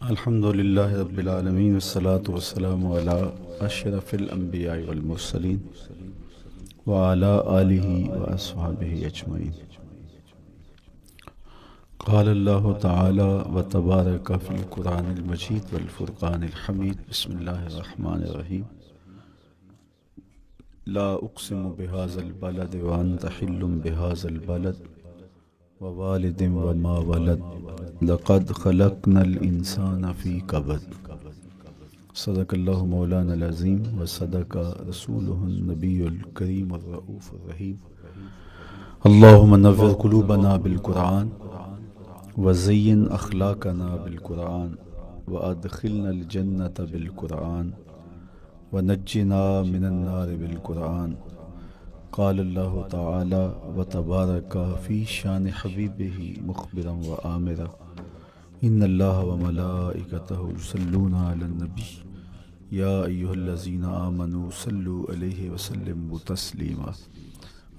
الحمد للہ رب العالمین والصلاة والسلام علی اشرف الانبیاء والمرسلین وعلی آلہ واصحابہ اجمعین۔ قال اللہ تعالی وتبارک فی القرآن المجید والفرقان الحمید۔ بسم اللہ الرحمن الرحیم۔ لا اقسم بہذا البلد وانت حل بہذا البلد ووالد وما ولد لقد خلقنا الانسان فی کبد۔ صدق اللہ مولانا العظیم وصدق رسولہ النبی الکریم الرؤوف الرحیم۔ اللہم نور قلوبنا بالقرآن وزین اخلاقنا بالقرآن وادخلنا الجنة بالقرآن ونجنا من النار بالقرآن۔ قال اللہ تعالی وتبارک فی شان حبیبہ مخبرا وآمرا ان اللہ وملائکتہ یصلون علی النبی یا ایہا الذین آمنوا صلوا علیہ وسلموا تسلیما۔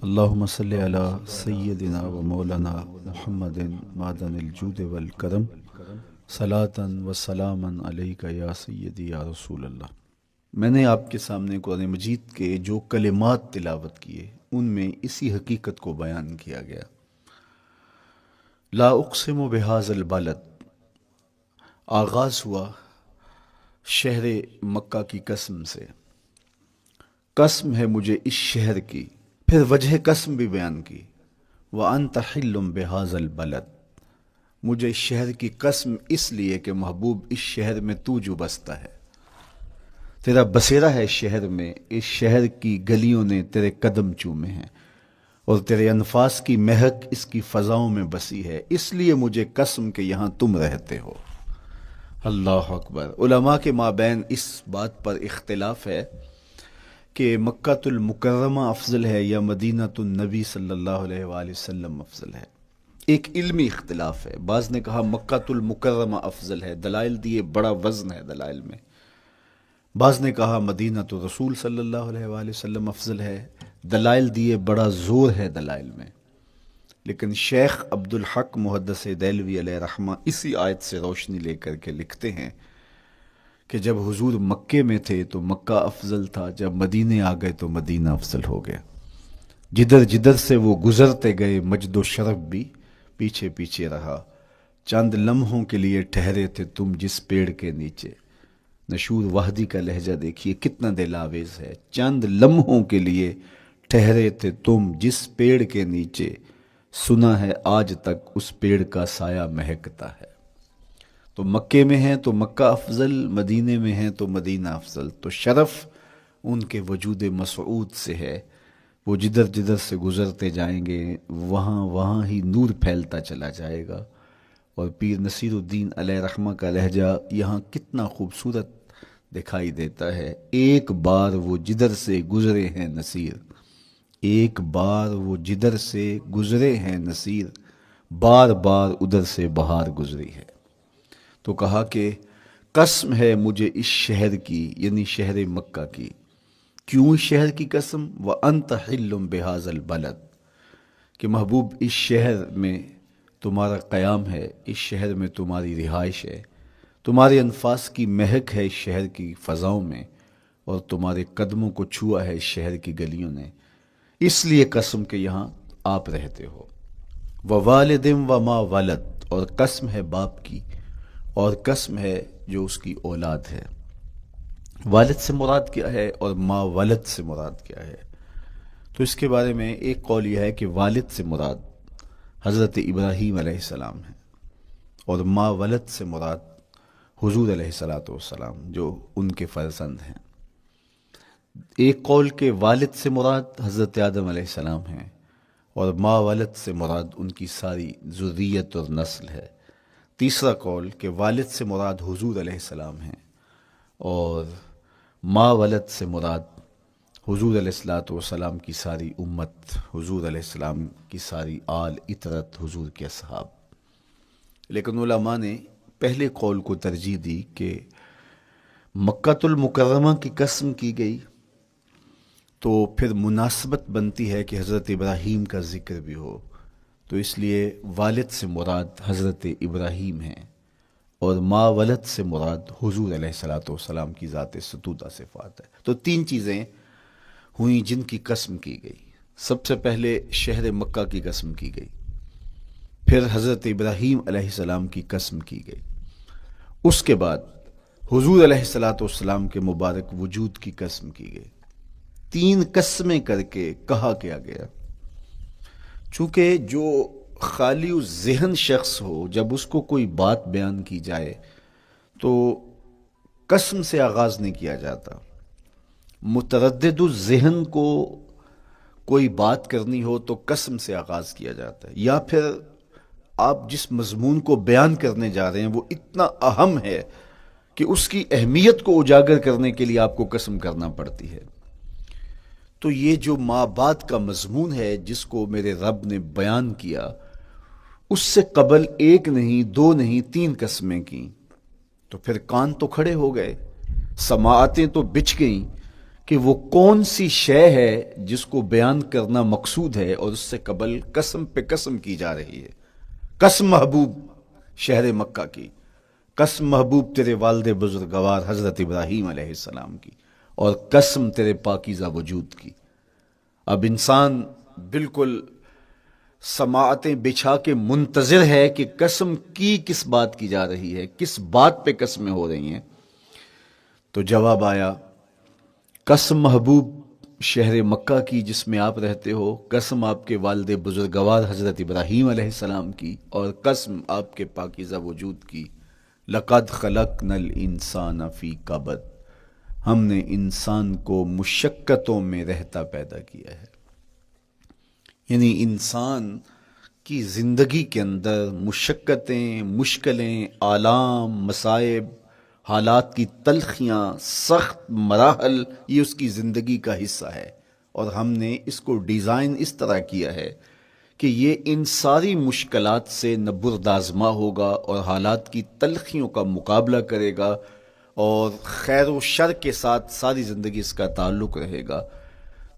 اللہم صلی علی سیدنا و مولانا محمد معدن الجود والکرم صلاۃ و سلاما علیک یا سیدی یا رسول اللہ۔ میں نے آپ کے سامنے قرآن مجید کے جو کلمات تلاوت کیے ان میں اسی حقیقت کو بیان کیا گیا۔ لا اقسم بہذا البلد، آغاز ہوا شہر مکہ کی قسم سے، قسم ہے مجھے اس شہر کی، پھر وجہ قسم بھی بیان کی، وانت حل بہذا البلد، مجھے اس شہر کی قسم اس لیے کہ محبوب اس شہر میں تو جو بستا ہے، تیرا بسیرا ہے اس شہر میں، اس شہر کی گلیوں نے تیرے قدم چومے ہیں اور تیرے انفاس کی مہک اس کی فضاؤں میں بسی ہے، اس لیے مجھے قسم کہ یہاں تم رہتے ہو۔ اللہ اکبر۔ علماء کے مابین اس بات پر اختلاف ہے کہ مکہ المکرمہ افضل ہے یا مدینہ النبی صلی اللہ علیہ وآلہ وسلم افضل ہے۔ ایک علمی اختلاف ہے، بعض نے کہا مکہ المکرمہ افضل ہے، دلائل دیے، بڑا وزن ہے دلائل میں۔ بعض نے کہا مدینہ تو رسول صلی اللہ علیہ وآلہ وسلم افضل ہے، دلائل دیے، بڑا زور ہے دلائل میں۔ لیکن شیخ عبدالحق محدث دہلوی علیہ رحمہ اسی آیت سے روشنی لے کر کے لکھتے ہیں کہ جب حضور مکے میں تھے تو مکہ افضل تھا، جب مدینے آ گئے تو مدینہ افضل ہو گیا۔ جدھر جدھر سے وہ گزرتے گئے مجد و شرف بھی پیچھے پیچھے رہا، چند لمحوں کے لیے ٹھہرے تھے تم جس پیڑ کے نیچے۔ نشور وحدی کا لہجہ دیکھیے کتنا دل آویز ہے، چند لمحوں کے لیے ٹھہرے تھے تم جس پیڑ کے نیچے، سنا ہے آج تک اس پیڑ کا سایہ مہکتا ہے۔ تو مکے میں ہیں تو مکہ افضل، مدینے میں ہیں تو مدینہ افضل، تو شرف ان کے وجود مسعود سے ہے۔ وہ جدھر جدھر سے گزرتے جائیں گے وہاں وہاں ہی نور پھیلتا چلا جائے گا۔ اور پیر نصیر الدین علیہ رحمہ کا لہجہ یہاں کتنا خوبصورت دکھائی دیتا ہے۔ ایک بار وہ جدھر سے گزرے ہیں نصیر، ایک بار وہ جدھر سے گزرے ہیں نصیر، بار بار ادھر سے بہار گزری ہے۔ تو کہا کہ قسم ہے مجھے اس شہر کی، یعنی شہر مکہ کی۔ کیوں اس شہر کی قسم؟ وَأَنْتَ حِلٌّ بِهَذَا الْبَلَدِ، کہ محبوب اس شہر میں تمہارا قیام ہے، اس شہر میں تمہاری رہائش ہے، تمہارے انفاس کی مہک ہے اس شہر کی فضاؤں میں، اور تمہارے قدموں کو چھوا ہے اس شہر کی گلیوں نے، اس لیے قسم کہ یہاں آپ رہتے ہو۔ وَوَالِدٍ وَمَا وَلَدَ، اور قسم ہے باپ کی، اور قسم ہے جو اس کی اولاد ہے۔ والد سے مراد کیا ہے اور ما ولد سے مراد کیا ہے؟ تو اس کے بارے میں ایک قول یہ ہے کہ والد سے مراد حضرت ابراہیم علیہ السلام ہے، اور ما ولد سے مراد حضور علیہ السلام جو ان کے فرزند ہیں۔ ایک قول کہ والد سے مراد حضرت آدم علیہ السلام ہیں، اور ما ولد سے مراد ان کی ساری ذریت اور نسل ہے۔ تیسرا قول کہ والد سے مراد حضور علیہ السلام ہیں، اور ما ولد سے مراد حضور علیہ السلام کی ساری امت، حضور علیہ السلام کی ساری آل اطرت، حضور کے اصحاب۔ لیکن علماء نے پہلے قول کو ترجیح دی کہ مکہ المکرمہ کی قسم کی گئی تو پھر مناسبت بنتی ہے کہ حضرت ابراہیم کا ذکر بھی ہو، تو اس لیے والد سے مراد حضرت ابراہیم ہیں، اور ما ولد سے مراد حضور علیہ الصلوۃ والسلام کی ذات ستودہ صفات ہے۔ تو تین چیزیں ہوئیں جن کی قسم کی گئی۔ سب سے پہلے شہر مکہ کی قسم کی گئی، پھر حضرت ابراہیم علیہ السلام کی قسم کی گئی، اس کے بعد حضور علیہ الصلوۃ والسلام کے مبارک وجود کی قسم کی گئی۔ تین قسمیں کر کے کہا کیا گیا، چونکہ جو خالی ذہن شخص ہو، جب اس کو کوئی بات بیان کی جائے تو قسم سے آغاز نہیں کیا جاتا۔ متردد الذہن کو کوئی بات کرنی ہو تو قسم سے آغاز کیا جاتا ہے، یا پھر آپ جس مضمون کو بیان کرنے جا رہے ہیں وہ اتنا اہم ہے کہ اس کی اہمیت کو اجاگر کرنے کے لیے آپ کو قسم کرنا پڑتی ہے۔ تو یہ جو ما بعد کا مضمون ہے جس کو میرے رب نے بیان کیا، اس سے قبل ایک نہیں، دو نہیں، تین قسمیں کی، تو پھر کان تو کھڑے ہو گئے، سماعتیں تو بچھ گئیں کہ وہ کون سی شے ہے جس کو بیان کرنا مقصود ہے، اور اس سے قبل قسم پہ قسم کی جا رہی ہے۔ قسم محبوب شہر مکہ کی، قسم محبوب تیرے والد بزرگوار حضرت ابراہیم علیہ السلام کی، اور قسم تیرے پاکیزہ وجود کی۔ اب انسان بالکل سماعتیں بچھا کے منتظر ہے کہ قسم کی کس بات کی جا رہی ہے، کس بات پہ قسمیں ہو رہی ہیں۔ تو جواب آیا، قسم محبوب شہر مکہ کی جس میں آپ رہتے ہو، قسم آپ کے والد بزرگوار حضرت ابراہیم علیہ السلام کی، اور قسم آپ کے پاکیزہ وجود کی۔ لقد خلقنا الانسان فی کبد، ہم نے انسان کو مشقتوں میں رہتا پیدا کیا ہے۔ یعنی انسان کی زندگی کے اندر مشقتیں، مشکلیں، آلام، مصائب، حالات کی تلخیاں، سخت مراحل، یہ اس کی زندگی کا حصہ ہے، اور ہم نے اس کو ڈیزائن اس طرح کیا ہے کہ یہ ان ساری مشکلات سے نہ بردآزما ہوگا اور حالات کی تلخیوں کا مقابلہ کرے گا، اور خیر و شر کے ساتھ ساری زندگی اس کا تعلق رہے گا۔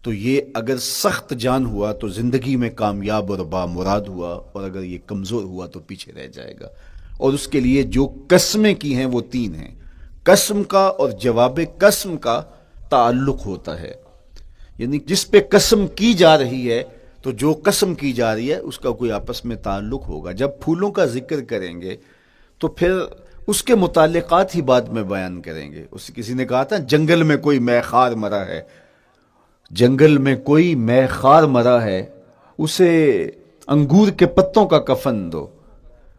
تو یہ اگر سخت جان ہوا تو زندگی میں کامیاب اور بامراد ہوا، اور اگر یہ کمزور ہوا تو پیچھے رہ جائے گا۔ اور اس کے لیے جو قسمیں کی ہیں وہ تین ہیں۔ قسم کا اور جواب قسم کا تعلق ہوتا ہے، یعنی جس پہ قسم کی جا رہی ہے تو جو قسم کی جا رہی ہے اس کا کوئی آپس میں تعلق ہوگا۔ جب پھولوں کا ذکر کریں گے تو پھر اس کے متعلقات ہی بعد میں بیان کریں گے۔ اس کسی نے کہا تھا جنگل میں کوئی مے خار مرا ہے، جنگل میں کوئی مے خار مرا ہے، اسے انگور کے پتوں کا کفن دو۔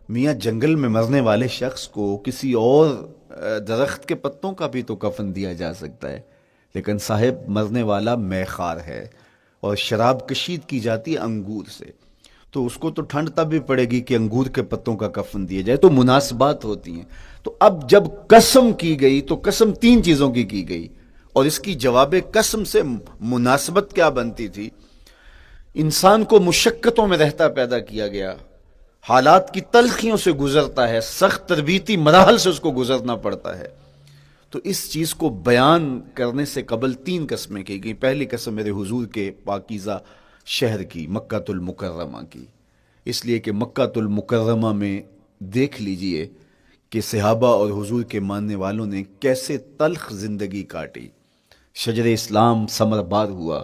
میاں جنگل میں مرنے والے شخص کو کسی اور درخت کے پتوں کا بھی تو کفن دیا جا سکتا ہے، لیکن صاحب مرنے والا مے خار ہے، اور شراب کشید کی جاتی ہے انگور سے، تو اس کو تو ٹھنڈ تب بھی پڑے گی کہ انگور کے پتوں کا کفن دیا جائے۔ تو مناسبات ہوتی ہیں۔ تو اب جب قسم کی گئی تو قسم تین چیزوں کی گئی، اور اس کی جواب قسم سے مناسبت کیا بنتی تھی؟ انسان کو مشقتوں میں رہتا پیدا کیا گیا، حالات کی تلخیوں سے گزرتا ہے، سخت تربیتی مراحل سے اس کو گزرنا پڑتا ہے۔ تو اس چیز کو بیان کرنے سے قبل تین قسمیں کی گئی۔ پہلی قسم میرے حضور کے پاکیزہ شہر کی، مکہ المکرمہ کی، اس لیے کہ مکہ المکرمہ میں دیکھ لیجئے کہ صحابہ اور حضور کے ماننے والوں نے کیسے تلخ زندگی کاٹی۔ شجر اسلام ثمر بار ہوا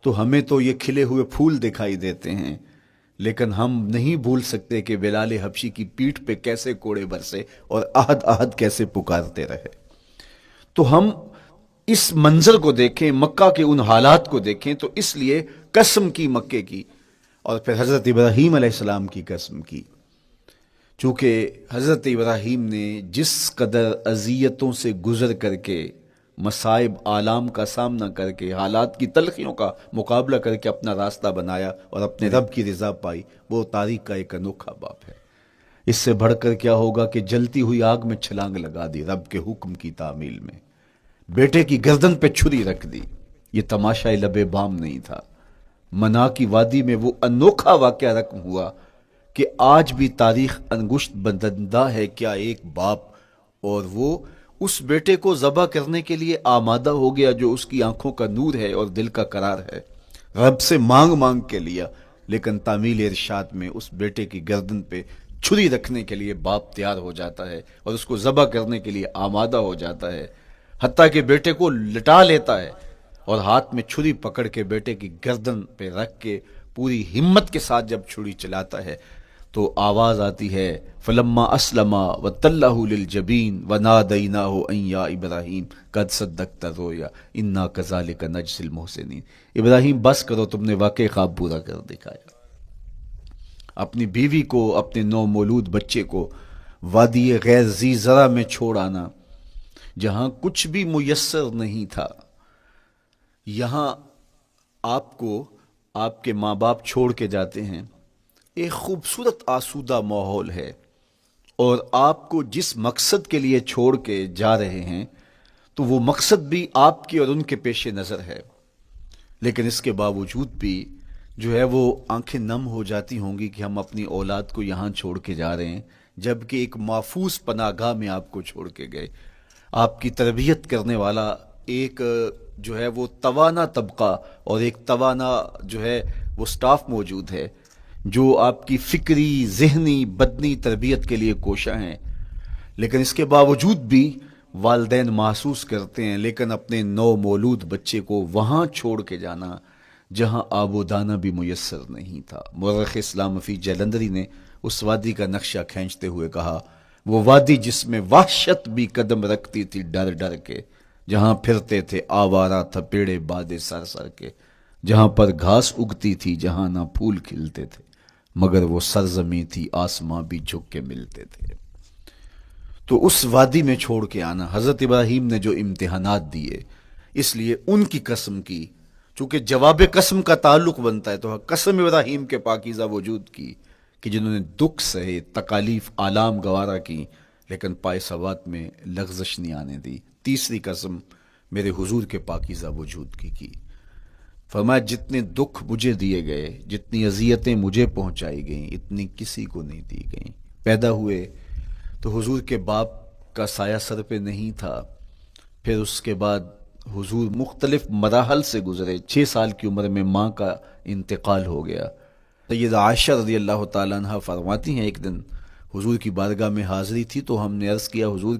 تو ہمیں تو یہ کھلے ہوئے پھول دکھائی دیتے ہیں، لیکن ہم نہیں بھول سکتے کہ بلال حبشی کی پیٹھ پہ کیسے کوڑے برسے اور احد احد کیسے پکارتے رہے۔ تو ہم اس منظر کو دیکھیں، مکہ کے ان حالات کو دیکھیں، تو اس لیے قسم کی مکے کی، اور پھر حضرت ابراہیم علیہ السلام کی قسم کی، چونکہ حضرت ابراہیم نے جس قدر اذیتوں سے گزر کر کے، مصائب آلام کا سامنا کر کے، حالات کی تلخیوں کا مقابلہ کر کے اپنا راستہ بنایا اور اپنے رب کی رضا پائی، وہ تاریخ کا ایک انوکھا باب ہے۔ اس سے بڑھ کر کیا ہوگا کہ جلتی ہوئی آگ میں چھلانگ لگا دی رب کے حکم کی تعمیل میں، بیٹے کی گردن پہ چھری رکھ دی۔ یہ تماشا لب بام نہیں تھا، منا کی وادی میں وہ انوکھا واقعہ رقم ہوا کہ آج بھی تاریخ انگشت بدندہ ہے کیا ایک باپ، اور وہ اس بیٹے کو ذبح کرنے کے لیے آمادہ ہو گیا جو اس کی آنکھوں کا نور ہے اور دل کا قرار ہے، رب سے مانگ مانگ کے لیا، لیکن تعمیل ارشاد میں اس بیٹے کی گردن پہ چھری رکھنے کے لیے باپ تیار ہو جاتا ہے اور اس کو ذبح کرنے کے لیے آمادہ ہو جاتا ہے، حتیٰ کہ بیٹے کو لٹا لیتا ہے اور ہاتھ میں چھری پکڑ کے بیٹے کی گردن پہ رکھ کے پوری ہمت کے ساتھ جب چھری چلاتا ہے تو آواز آتی ہے فلما اسلما وتلہ للجبین ونادیناہ ان یا ابراہیم قد صدقت الرؤیا انا کذالک نجزی المحسنین۔ ابراہیم بس کرو، تم نے واقعی خواب پورا کر دکھایا۔ اپنی بیوی کو، اپنے نو مولود بچے کو وادی غیر ذی زرع میں چھوڑ آنا، جہاں کچھ بھی میسر نہیں تھا، یہاں آپ کو آپ کے ماں باپ چھوڑ کے جاتے ہیں، ایک خوبصورت آسودہ ماحول ہے، اور آپ کو جس مقصد کے لیے چھوڑ کے جا رہے ہیں تو وہ مقصد بھی آپ کے اور ان کے پیش نظر ہے، لیکن اس کے باوجود بھی جو ہے وہ آنکھیں نم ہو جاتی ہوں گی کہ ہم اپنی اولاد کو یہاں چھوڑ کے جا رہے ہیں، جبکہ ایک محفوظ پناہ گاہ میں آپ کو چھوڑ کے گئے۔ آپ کی تربیت کرنے والا ایک جو ہے وہ توانا طبقہ اور ایک توانا جو ہے وہ سٹاف موجود ہے جو آپ کی فکری، ذہنی، بدنی تربیت کے لیے کوشاں ہیں، لیکن اس کے باوجود بھی والدین محسوس کرتے ہیں لیکن اپنے نو مولود بچے کو وہاں چھوڑ کے جانا جہاں آب و دانہ بھی میسر نہیں تھا۔ مورخ اسلام فی جلندری نے اس وادی کا نقشہ کھینچتے ہوئے کہا، وہ وادی جس میں وحشت بھی قدم رکھتی تھی ڈر ڈر کے، جہاں پھرتے تھے آوارہ تھپیڑے بادے سر سر کے، جہاں پر گھاس اگتی تھی، جہاں نہ پھول کھلتے تھے، مگر وہ سرزمین تھی آسماں بھی جھک کے ملتے تھے۔ تو اس وادی میں چھوڑ کے آنا، حضرت ابراہیم نے جو امتحانات دیے، اس لیے ان کی قسم کی، چونکہ جواب قسم کا تعلق بنتا ہے تو قسم ابراہیم کے پاکیزہ وجود کی کہ جنہوں نے دکھ سہے، تکالیف آلام گوارا کی، لیکن پائے ثوات میں لغزش نہیں آنے دی۔ تیسری قسم میرے حضور کے پاکیزہ وجود کی فرمایا جتنے دکھ مجھے دیے گئے، جتنی اذیتیں مجھے پہنچائی گئیں، اتنی کسی کو نہیں دی گئیں۔ پیدا ہوئے تو حضور کے باپ کا سایہ سر پہ نہیں تھا، پھر اس کے بعد حضور مختلف مراحل سے گزرے، 6 سال کی عمر میں ماں کا انتقال ہو گیا۔ سیدہ عائشہ رضی اللہ تعالیٰ عنہ فرماتی ہیں ایک دن حضور کی بارگاہ میں حاضری تھی تو ہم نے عرض کیا حضور